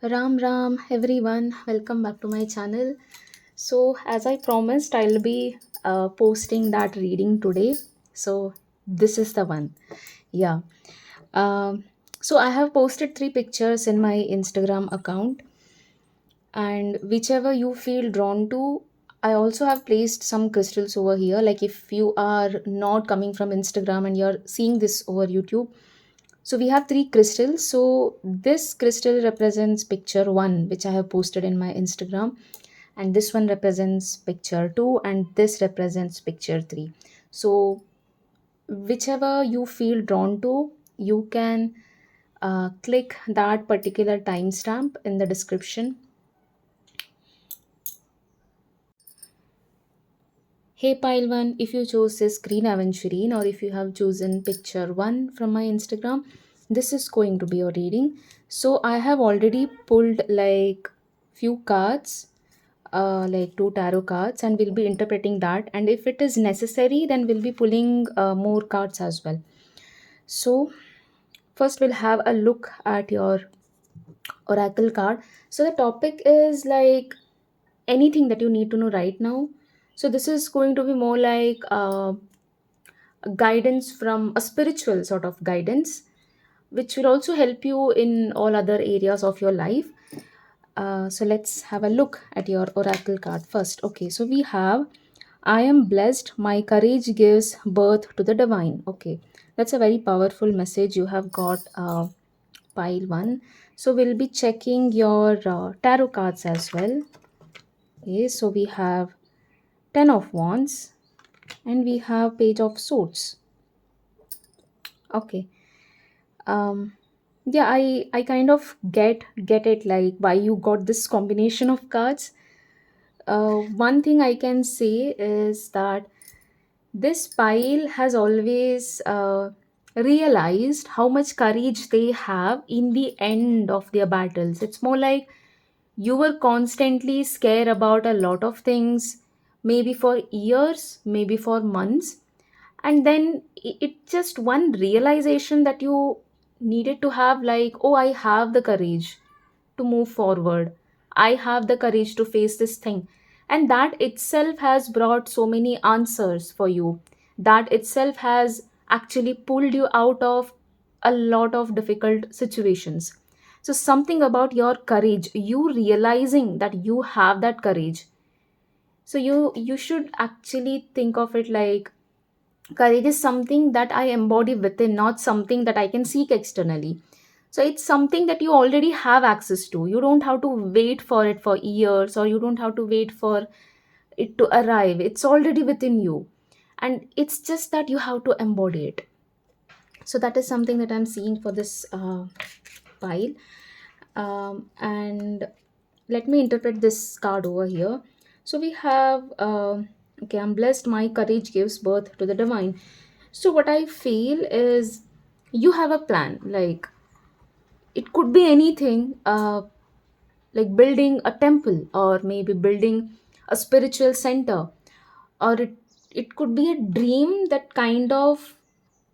Ram Ram everyone, welcome back to my channel. So, as I promised, I'll be posting that reading today. So, this is the one. Yeah. Um, so, I have posted three pictures in my Instagram account, and whichever you feel drawn to, I also have placed some crystals over here. Like, if you are not coming from Instagram and you're seeing this over YouTube, so we have three crystals. So this crystal represents picture one, which I have posted in my Instagram, and this one represents picture two, and this represents picture three. So whichever you feel drawn to, you can click that particular timestamp in the description. Hey pile one, if you chose this green aventurine or if you have chosen picture one from my Instagram, this is going to be your reading. So I have already pulled like few cards, like two tarot cards, and we'll be interpreting that. And if it is necessary, then we'll be pulling more cards as well. So first we'll have a look at your oracle card. So the topic is like anything that you need to know right now. So this is going to be more like guidance from a spiritual sort of guidance, which will also help you in all other areas of your life. So let's have a look at your oracle card first. Okay, so we have I am blessed, my courage gives birth to the divine. Okay, that's a very powerful message you have got, pile one. So we'll be checking your tarot cards as well. Okay, so we have Ten of Wands and we have Page of Swords. Okay. Um, yeah, I kind of get it, like why you got this combination of cards. One thing I can say is that this pile has always realized how much courage they have in the end of their battles. It's more like you were constantly scared about a lot of things, maybe for years, maybe for months, and then it just one realization that you needed to have, like, oh, I have the courage to move forward, I have the courage to face this thing, and that itself has brought so many answers for you. That itself has actually pulled you out of a lot of difficult situations. So something about your courage, you realizing that you have that courage. So you should actually think of it like courage is something that I embody within, not something that I can seek externally. So it's something that you already have access to. You don't have to wait for it for years, or you don't have to wait for it to arrive. It's already within you. And it's just that you have to embody it. So that is something that I'm seeing for this pile. And let me interpret this card over here. So we have, okay, I'm blessed, my courage gives birth to the divine. So what I feel is you have a plan. Like, it could be anything, like building a temple, or maybe building a spiritual center, or it could be a dream that kind of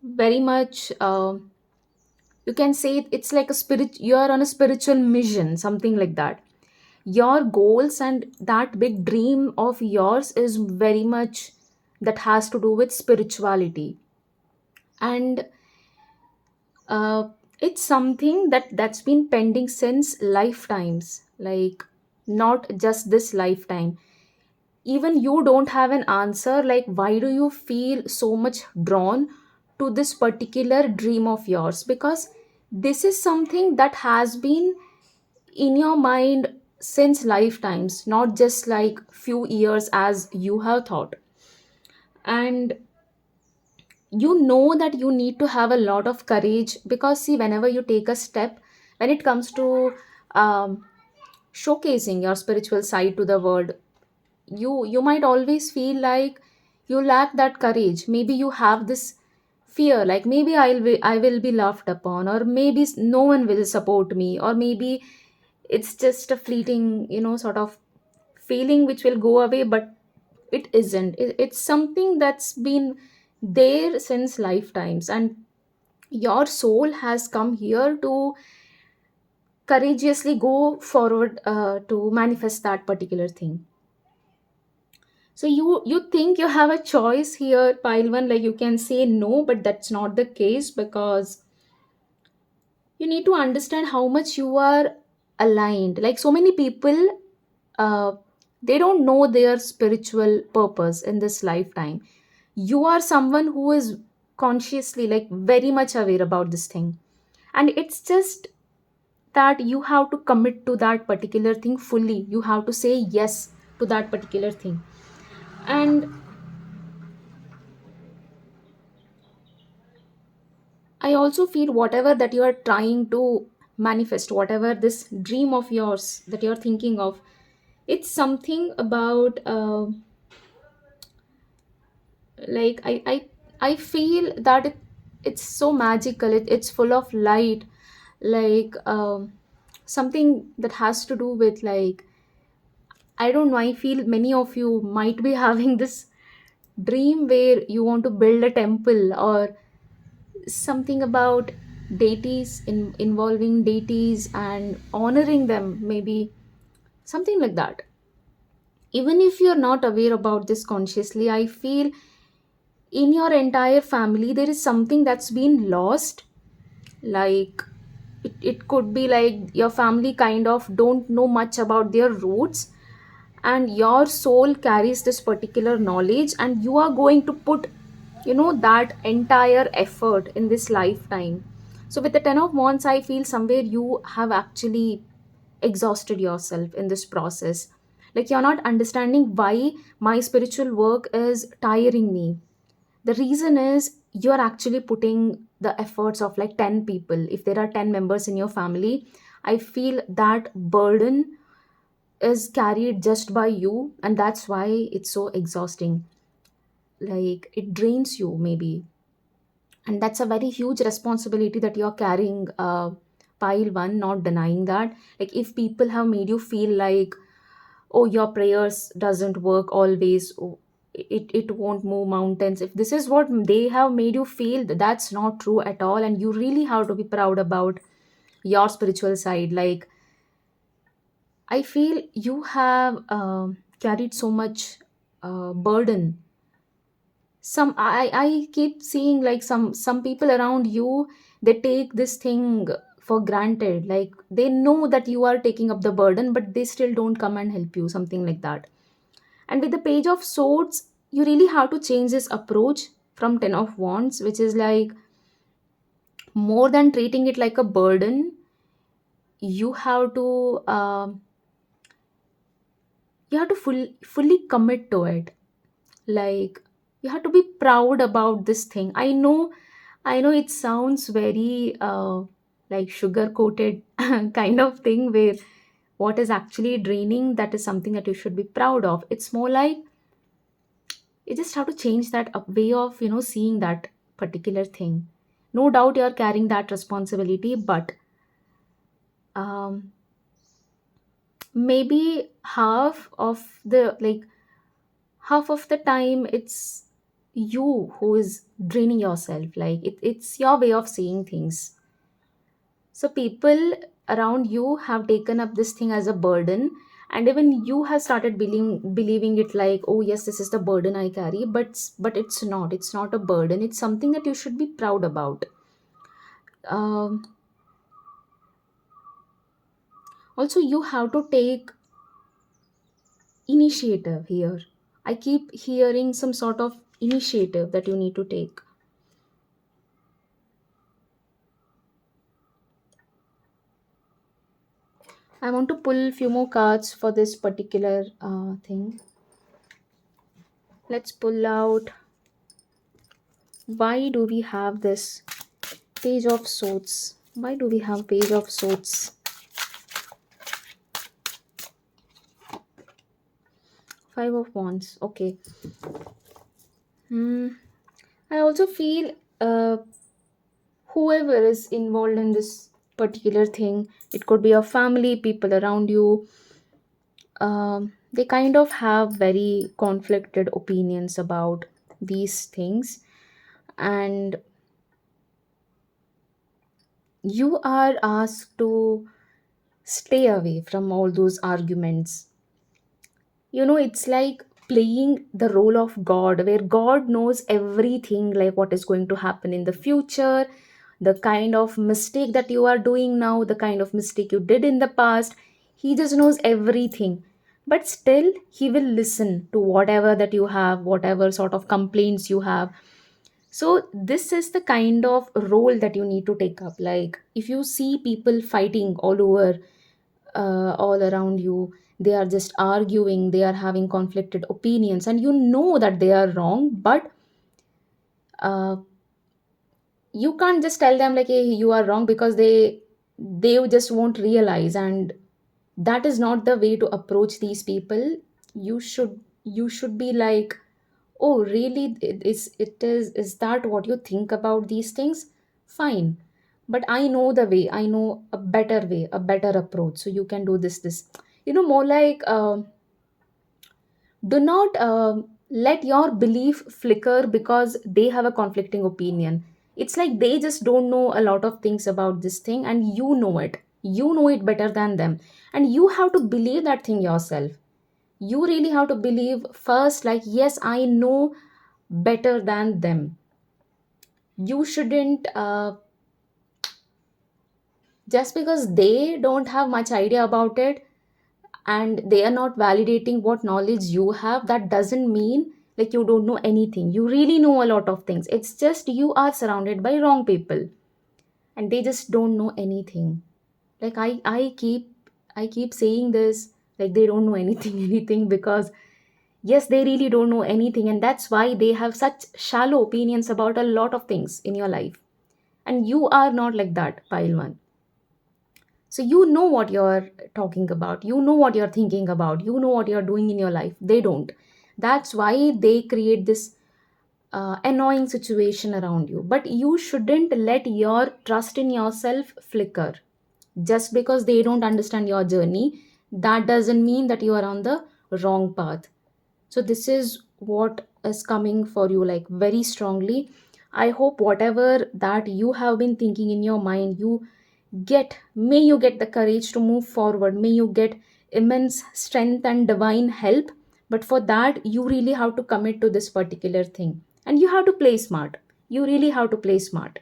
very much, you can say it's like a spirit, you are on a spiritual mission, something like that. Your goals and that big dream of yours is very much that has to do with spirituality. And uh, it's something that's been pending since lifetimes, like not just this lifetime. Even you don't have an answer, like why do you feel so much drawn to this particular dream of yours, because this is something that has been in your mind since lifetimes, not just like few years as you have thought. And you know that you need to have a lot of courage, because see, whenever you take a step, when it comes to um, showcasing your spiritual side to the world, you might always feel like you lack that courage. Maybe you have this fear, like maybe I will be laughed upon, or maybe no one will support me, or maybe it's just a fleeting, sort of feeling which will go away. But it isn't. It's something that's been there since lifetimes, and your soul has come here to courageously go forward to manifest that particular thing. So you think you have a choice here, pile one, like you can say no, but that's not the case, because you need to understand how much you are aligned. Like so many people, uh, they don't know their spiritual purpose in this lifetime. You are someone who is consciously, like, very much aware about this thing, and it's just that you have to commit to that particular thing fully. You have to say yes to that particular thing. And I also feel whatever that you are trying to manifest, whatever this dream of yours that you're thinking of, it's something about like I feel that it's so magical. It's full of light, like something that has to do with, like, I don't know, I feel many of you might be having this dream where you want to build a temple, or something about deities, involving deities and honoring them, maybe something like that. Even if you're not aware about this consciously, I feel in your entire family there is something that's been lost. Like, it could be like your family kind of don't know much about their roots, and your soul carries this particular knowledge, and you are going to put, that entire effort in this lifetime. So with the 10 of wands, I feel somewhere you have actually exhausted yourself in this process. Like, you're not understanding why my spiritual work is tiring me. The reason is you're actually putting the efforts of like 10 people. If there are 10 members in your family, I feel that burden is carried just by you, and that's why it's so exhausting. Like, it drains you maybe, and that's a very huge responsibility that you're carrying, pile one, not denying that. Like, if people have made you feel like, oh, your prayers doesn't work always, oh, it won't move mountains, if this is what they have made you feel, that's not true at all, and you really have to be proud about your spiritual side. Like, I feel you have carried so much burden. I keep seeing like some people around you, they take this thing for granted. Like, they know that you are taking up the burden, but they still don't come and help you, something like that. And with the page of swords, you really have to change this approach from 10 of wands, which is like, more than treating it like a burden, you have to fully commit to it. Like, you have to be proud about this thing. I know it sounds very like sugar coated kind of thing, where what is actually draining, that is something that you should be proud of. It's more like you just have to change that way of seeing that particular thing. No doubt you're carrying that responsibility, but um, maybe half of the time it's you who is draining yourself. Like, it's your way of seeing things. So people around you have taken up this thing as a burden, and even you have started believing it like, oh yes, this is the burden I carry, but it's not a burden, it's something that you should be proud about. um, Also, you have to take initiative here. I keep hearing some sort of initiative that you need to take. I want to pull few more cards for this particular thing. Let's pull out, why do we have this page of swords? Why do we have page of swords? Five of wands. Okay. Hmm. I also feel whoever is involved in this particular thing, it could be your family, people around you, they kind of have very conflicted opinions about these things, and you are asked to stay away from all those arguments. It's like playing the role of god, where god knows everything, like what is going to happen in the future, the kind of mistake that you are doing now, the kind of mistake you did in the past. He just knows everything, but still he will listen to whatever that you have, whatever sort of complaints you have. So this is the kind of role that you need to take up. Like if you see people fighting all over, all around you, they are just arguing, they are having conflicted opinions, and you know that they are wrong, but uh, you can't just tell them like, hey, you are wrong, because they just won't realize. And that is not the way to approach these people. You should be like, oh really, it is that what you think about these things? Fine, but I know the way, I know a better way, a better approach, so you can do this. More like, do not let your belief flicker because they have a conflicting opinion. It's like they just don't know a lot of things about this thing, and you know it better than them. And you have to believe that thing yourself. You really have to believe first, like, yes, I know better than them. You shouldn't, just because they don't have much idea about it, and they are not validating what knowledge you have, that doesn't mean like you don't know anything. You really know a lot of things. It's just you are surrounded by wrong people, and they just don't know anything. Like I keep saying this, like they don't know anything anything, because yes, they really don't know anything, and that's why they have such shallow opinions about a lot of things in your life. And you are not like that, pile one. So you know what you're talking about, you know what you're thinking about, you know what you're doing in your life. They don't. That's why they create this annoying situation around you. But you shouldn't let your trust in yourself flicker. Just because they don't understand your journey, that doesn't mean that you are on the wrong path. So this is what is coming for you, like very strongly. I hope whatever that you have been thinking in your mind, may you get the courage to move forward, may you get immense strength and divine help. But for that, you really have to commit to this particular thing, and you have to play smart. You really have to play smart.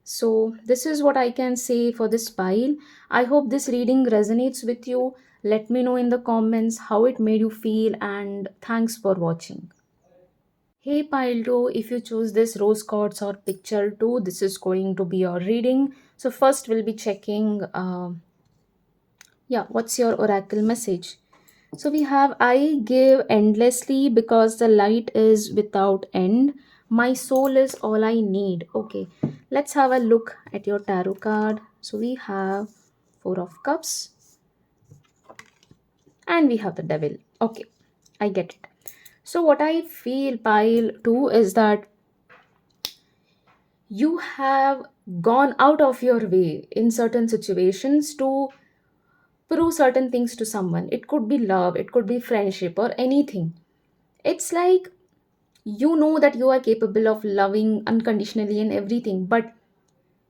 So this is what I can say for this pile. I hope this reading resonates with you. Let me know in the comments how it made you feel, and thanks for watching. Hey pile 2, if you choose this rose quartz or picture 2, this is going to be your reading. So first we'll be checking, yeah, what's your oracle message? So we have, I give endlessly because the light is without end. My soul is all I need. Okay, let's have a look at your tarot card. So we have Four of Cups and we have the Devil. Okay, I get it. So what I feel, pile 2, is that you have gone out of your way in certain situations to prove certain things to someone. It could be love, it could be friendship, or anything. It's like you know that you are capable of loving unconditionally and everything, but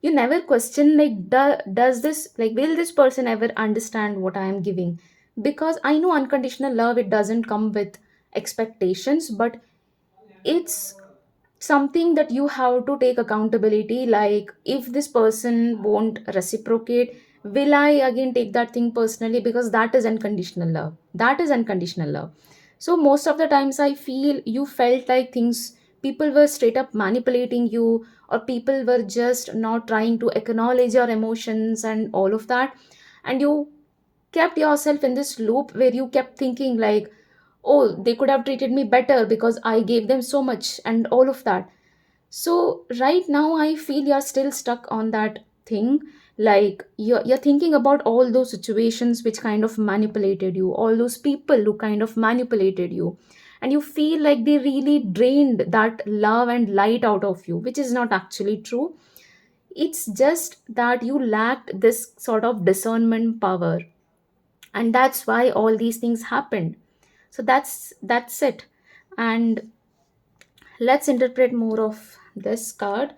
you never question, like, does this, like, will this person ever understand what I am giving? Because I know unconditional love, it doesn't come with expectations, but it's something that you have to take accountability. Like if this person won't reciprocate, will I again take that thing personally? Because that is unconditional love, that is unconditional love. So most of the times I feel you felt like things, people were straight up manipulating you, or people were just not trying to acknowledge your emotions and all of that. And you kept yourself in this loop where you kept thinking like, oh, they could have treated me better because I gave them so much and all of that. So right now I feel you're still stuck on that thing. Like you're thinking about all those situations which kind of manipulated you, all those people who kind of manipulated you, and you feel like they really drained that love and light out of you, which is not actually true. It's just that you lacked this sort of discernment power, and that's why all these things happened. So that's it. And let's interpret more of this card.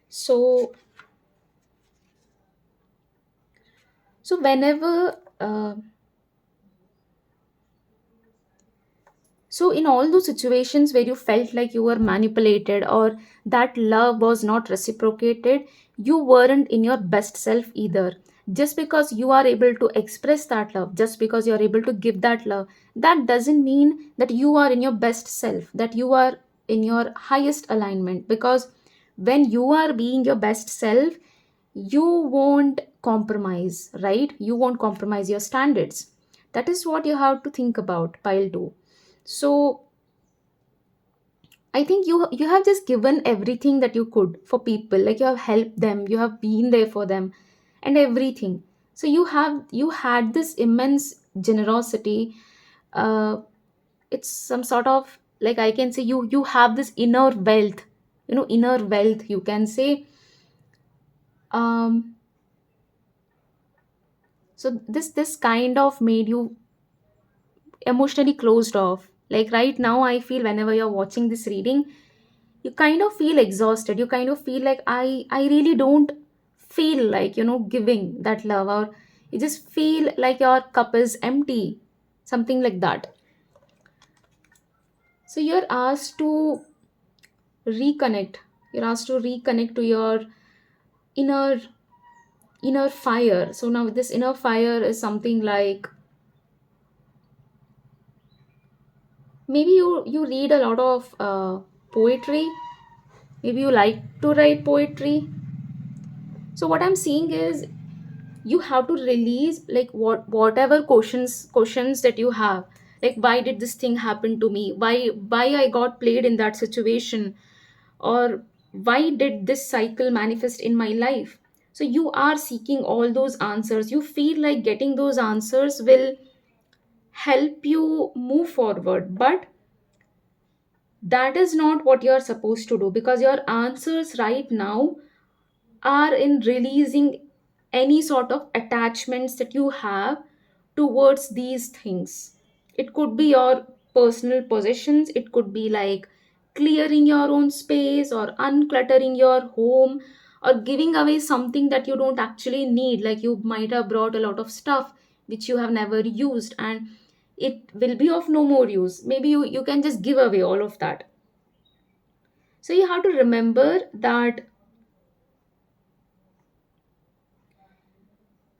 So So whenever so, in all those situations where you felt like you were manipulated or that love was not reciprocated, you weren't in your best self either. Just because you are able to express that love, just because you are able to give that love, that doesn't mean that you are in your best self, that you are in your highest alignment. Because when you are being your best self, you won't compromise, right? You won't compromise your standards. That is what you have to think about, pile 2. So I think you have just given everything that you could for people. Like you have helped them, you have been there for them, and everything. So you had this immense generosity. Uh, it's some sort of, like, I can say you have this inner wealth. Inner wealth. You can say. Um, so this kind of made you emotionally closed off. Like right now, I feel whenever you're watching this reading, you kind of feel exhausted, you kind of feel like I really don't feel like giving that love, or you just feel like your cup is empty, something like that. So reconnect you're asked to reconnect to your inner inner fire. So now this inner fire is something like, maybe you read a lot of poetry, maybe you like to write poetry. So what I'm seeing is you have to release, like, whatever questions that you have, like why did this thing happen to me, why I got played in that situation, or why did this cycle manifest in my life. So you are seeking all those answers. You feel like getting those answers will help you move forward, but that is not what you're supposed to do, because your answers right now are in releasing any sort of attachments that you have towards these things. It could be your personal possessions, it could be like clearing your own space or uncluttering your home, or giving away something that you don't actually need. Like you might have brought a lot of stuff which you have never used, and it will be of no more use. Maybe you can just give away all of that. So you have to remember that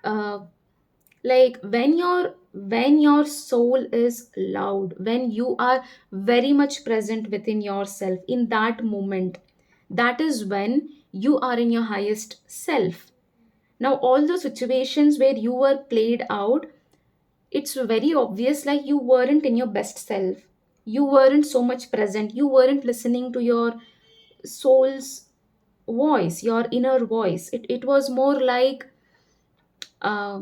uh, like when your soul is loud, when you are very much present within yourself in that moment, that is when you are in your highest self. Now all the situations where you were played out, it's very obvious, like you weren't in your best self, you weren't so much present, you weren't listening to your soul's voice, your inner voice. It was more uh,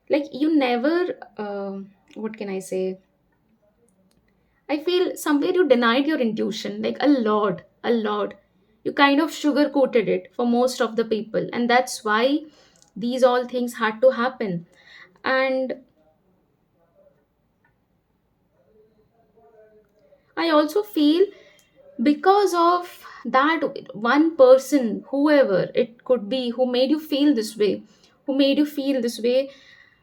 like you never, what can I say, I feel somewhere you denied your intuition, like a lot. You kind of sugar coated it for most of the people, and that's why these all things had to happen. And I also feel, because of that one person, whoever it could be, who made you feel this way,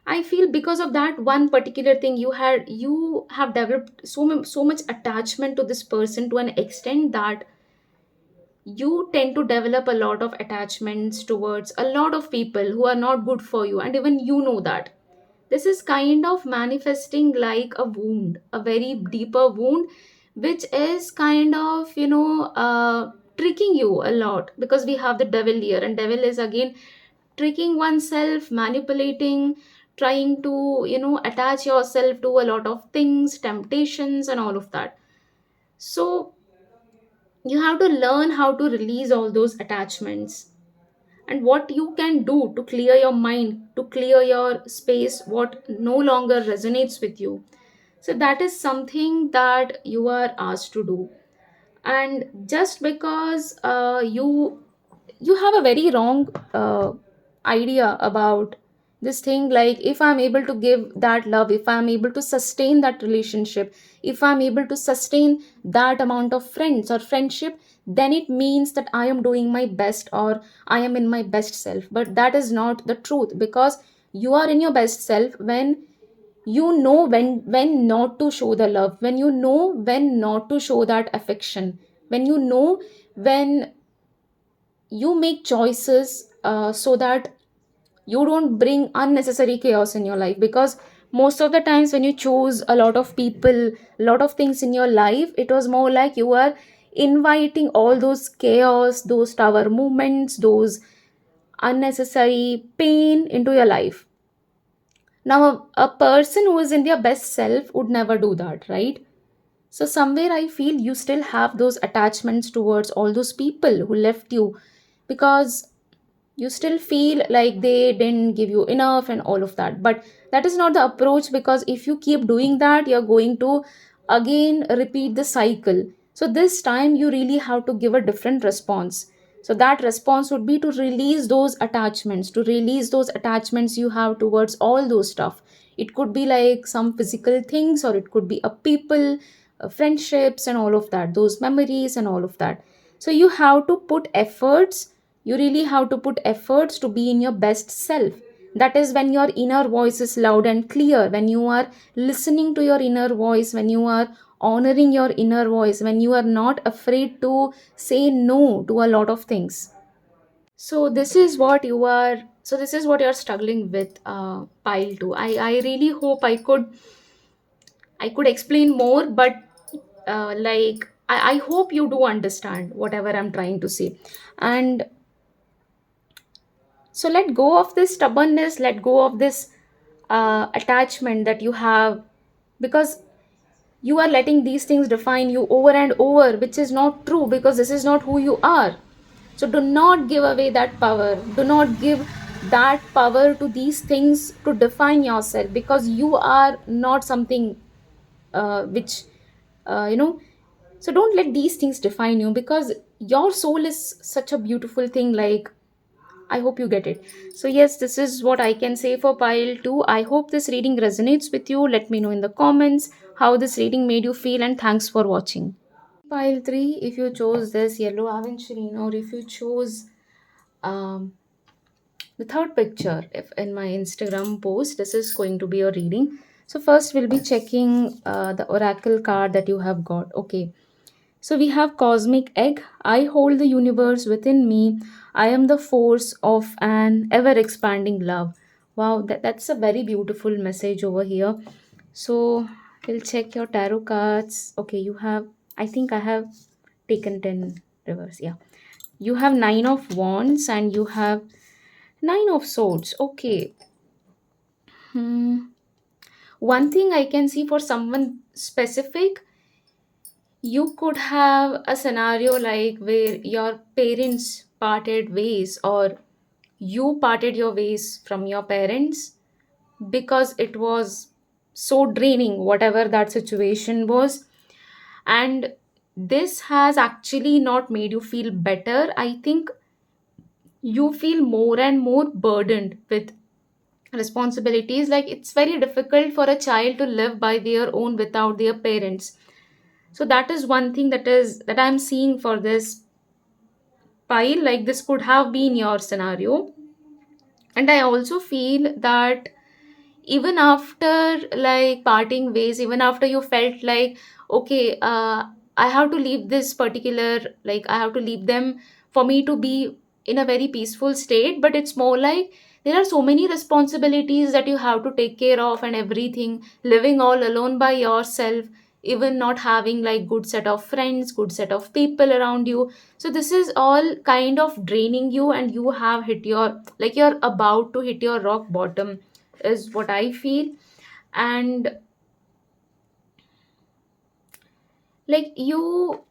I feel because of that one particular thing, you have developed so much attachment to this person, to an extent that you tend to develop a lot of attachments towards a lot of people who are not good for you, and even you know that. This is kind of manifesting like a wound, a very deeper wound, which is kind of tricking you a lot, because we have the devil here, and devil is again tricking oneself, manipulating, trying to attach yourself to a lot of things, temptations, and all of that. So you have to learn how to release all those attachments, and what you can do to clear your mind, to clear your space, what no longer resonates with you. So that is something that you are asked to do. And just because you have a very wrong idea about this thing, like if I'm able to give that love, if I'm able to sustain that relationship, if I'm able to sustain that amount of friends or friendship, then it means that I am doing my best, or I am in my best self. But that is not the truth, because you are in your best self when you know when not to show the love, when you know when not to show that affection, when you know when you make choices so that you don't bring unnecessary chaos in your life. Because most of the times when you choose a lot of people, a lot of things in your life, it was more like you are inviting all those chaos, those tower movements, those unnecessary pain into your life. Now a person who is in their best self would never do that, right? So somewhere I feel you still have those attachments towards all those people who left you, because you still feel like they didn't give you enough and all of that. But that is not the approach, because if you keep doing that, you're going to again repeat the cycle. So this time you really have to give a different response. So that response would be to release those attachments, to release those attachments you have towards all those stuff. It could be like some physical things, or it could be a people, friendships and all of that, those memories and all of that. So you have to put efforts, you really have to put efforts to be in your best self. That is when your inner voice is loud and clear, when you are listening to your inner voice, when you are honoring your inner voice, when you are not afraid to say no to a lot of things. So this is what you are, so this is what you're struggling with, pile 2. I really hope I could explain more, but like I hope you do understand whatever I'm trying to say. And so let go of this stubbornness, let go of this attachment that you have, because you are letting these things define you over and over, which is not true, because this is not who you are. So do not give away that power. Do not give that power to these things to define yourself, because you are not something which, you know. So don't let these things define you, because your soul is such a beautiful thing. Like, I hope you get it. So, yes, this is what I can say for pile 2. I hope this reading resonates with you. Let me know in the comments how this reading made you feel, and thanks for watching. Pile 3, if you chose this yellow aventurine, or if you chose um, the third picture, if in my Instagram post, this is going to be your reading. So, first, we'll be checking the oracle card that you have got. Okay. So we have cosmic egg. I hold the universe within me. I am the force of an ever expanding love. Wow, that's a very beautiful message over here. So we'll check your tarot cards. Okay, you have, I think I have taken 10 reverse. Yeah. You have 9 of wands and you have 9 of swords. Okay. Hmm. One thing I can see for someone specific, you could have a scenario like where your parents parted ways, or you parted your ways from your parents, because it was so draining, whatever that situation was. And this has actually not made you feel better. I think you feel more and more burdened with responsibilities. Like, it's very difficult for a child to live by their own without their parents. So that is one thing that I'm seeing for this pile. Like, this could have been your scenario. And I also feel that even after like parting ways, even after you felt like, okay, I have to leave this particular, like I have to leave them for me to be in a very peaceful state, but it's more like there are so many responsibilities that you have to take care of and everything, living all alone by yourself, even not having like good set of friends, good set of people around you. So this is all kind of draining you, and you have hit your, like you're about to hit your rock bottom, is what I feel. And like you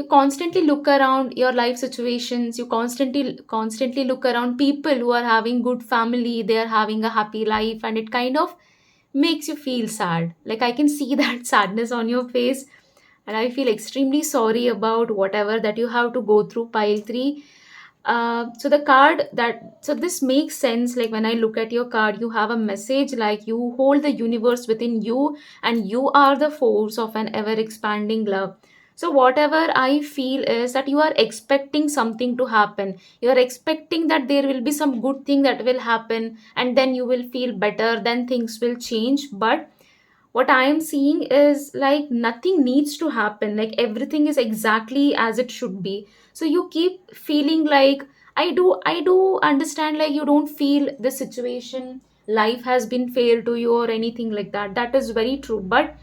constantly look around your life situations, you constantly look around people who are having good family, they are having a happy life, and it kind of makes you feel sad. Like, I can see that sadness on your face, and I feel extremely sorry about whatever that you have to go through, pile 3. So the card that, so this makes sense. Like when I look at your card, you have a message like you hold the universe within you, and you are the force of an ever expanding love. So whatever I feel is that you are expecting something to happen. You are expecting that there will be some good thing that will happen, and then you will feel better, then things will change. But what I am seeing is like nothing needs to happen, like everything is exactly as it should be. So you keep feeling like, I do understand, like you don't feel the situation life has been fair to you or anything like that. That is very true, but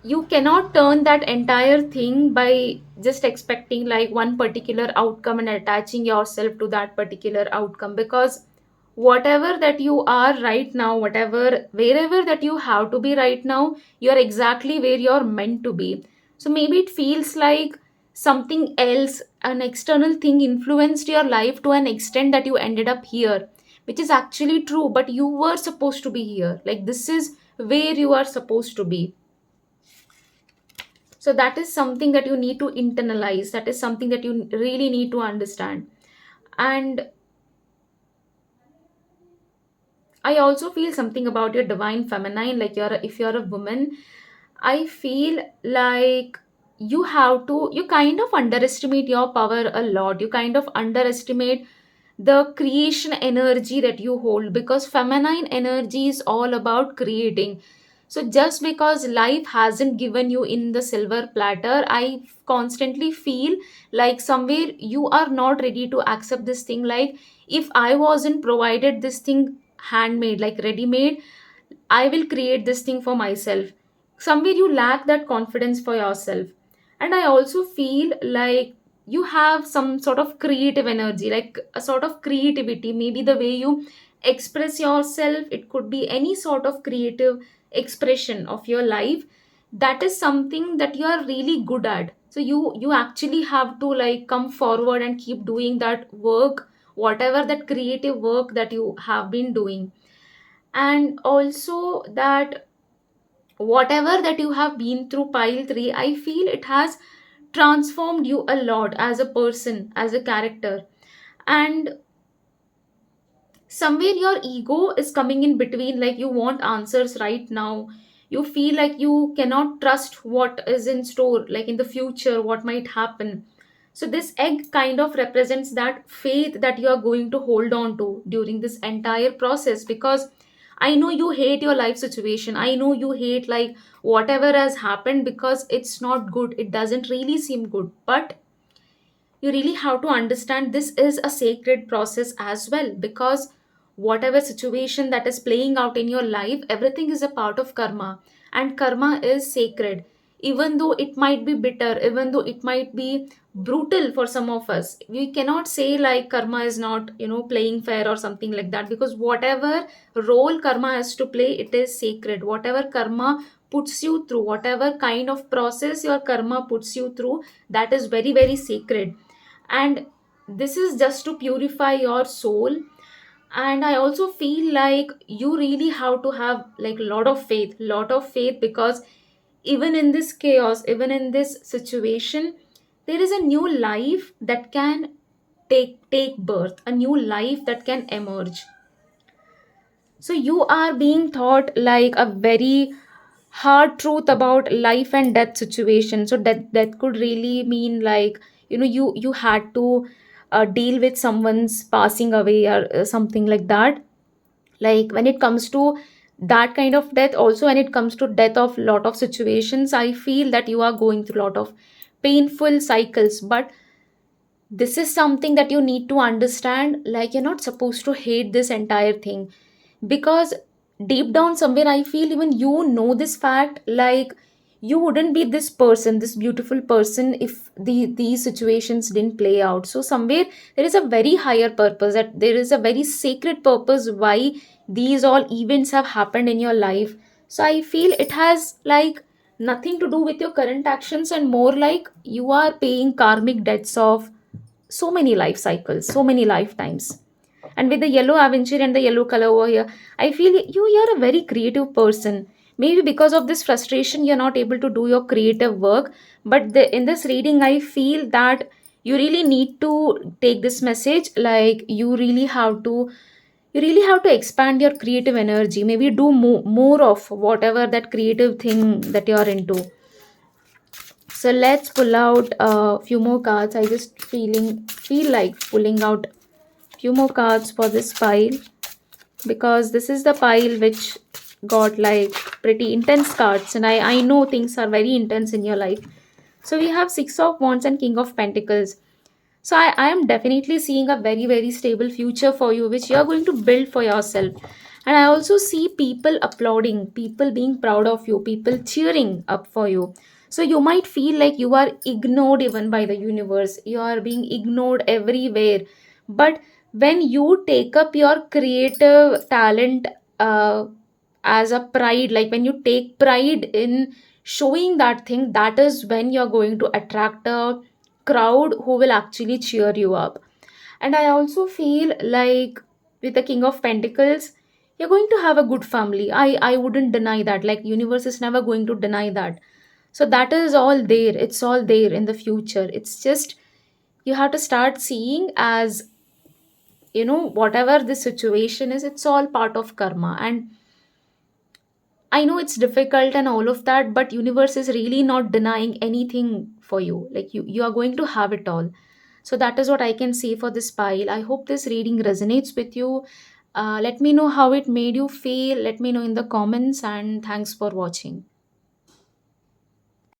you cannot turn that entire thing by just expecting like one particular outcome and attaching yourself to that particular outcome. Because whatever that you are right now, whatever wherever that you have to be right now, you're exactly where you're meant to be. So maybe it feels like something else, an external thing influenced your life to an extent that you ended up here, which is actually true, but you were supposed to be here. Like this is where you are supposed to be. So that is something that you need to internalize, that is something that you really need to understand. And I also feel something about your divine feminine, like if you're a woman, I feel like you kind of underestimate your power a lot. You kind of underestimate the creation energy that you hold, because feminine energy is all about creating. So just because life hasn't given you in the silver platter, I constantly feel like somewhere you are not ready to accept this thing. Like if I wasn't provided this thing handmade, like ready made, I will create this thing for myself. Somewhere you lack that confidence for yourself. And I also feel like you have some sort of creative energy, like a sort of creativity, maybe the way you express yourself. It could be any sort of creative expression of your life. That is something that you are really good at. So you actually have to like come forward and keep doing that work, whatever that creative work that you have been doing. And also that whatever that you have been through pile 3, I feel it has transformed you a lot as a person, as a character. And somewhere your ego is coming in between, like you want answers right now. You feel like you cannot trust what is in store, like in the future what might happen. So this egg kind of represents that faith that you are going to hold on to during this entire process. Because I know you hate your life situation, I know you hate like whatever has happened, because it's not good, it doesn't really seem good. But you really have to understand this is a sacred process as well. Because whatever situation that is playing out in your life, everything is a part of karma, and karma is sacred. Even though it might be bitter, even though it might be brutal for some of us, we cannot say like karma is not, playing fair or something like that. Because whatever role karma has to play, it is sacred. Whatever karma puts you through, whatever kind of process your karma puts you through, that is very very sacred. And this is just to purify your soul. And I also feel like you really have to have like lot of faith, because even in this chaos, even in this situation, there is a new life that can take birth, a new life that can emerge. So you are being taught like a very hard truth about life and death situation. So that could really mean like, you had to deal with someone's passing away or something like that. Like when it comes to that kind of death, also when it comes to death of lot of situations, I feel that you are going through a lot of painful cycles. But this is something that you need to understand, like you're not supposed to hate this entire thing. Because deep down somewhere I feel even you know this fact, like you wouldn't be this person, this beautiful person, if these situations didn't play out. So somewhere there is a very higher purpose, that there is a very sacred purpose why these all events have happened in your life. So I feel it has like nothing to do with your current actions, and more like you are paying karmic debts of so many life cycles, so many lifetimes. And with the yellow aventure and the yellow color over here, I feel you're a very creative person. Maybe because of this frustration, you're not able to do your creative work. But in this reading, I feel that You really need to take this message, like you really have to expand your creative energy, maybe do more of whatever that creative thing that you're into. So let's pull out a few more cards. I just feel like pulling out few more cards for this pile, because this is the pile which got like pretty intense cards, and I know things are very intense in your life. So we have Six of Wands and King of Pentacles. So I am definitely seeing a very, very stable future for you, which you are going to build for yourself. And I also see people applauding, people being proud of you, people cheering up for you. So you might feel like you are ignored even by the universe. You are being ignored everywhere. But when you take up your creative talent uh, as a pride, like when you take pride in showing that thing, that is when you're going to attract a crowd who will actually cheer you up. And I also feel like with the King of Pentacles, you're going to have a good family. I wouldn't deny that. Like universe is never going to deny that. So that is all there. It's all there in the future. It's just you have to start seeing as, whatever the situation is, it's all part of karma. And I know it's difficult and all of that, but universe is really not denying anything for you. Like you are going to have it all. So that is what I can say for this pile. I hope this reading resonates with you. Let me know how it made you feel. Let me know in the comments, and thanks for watching.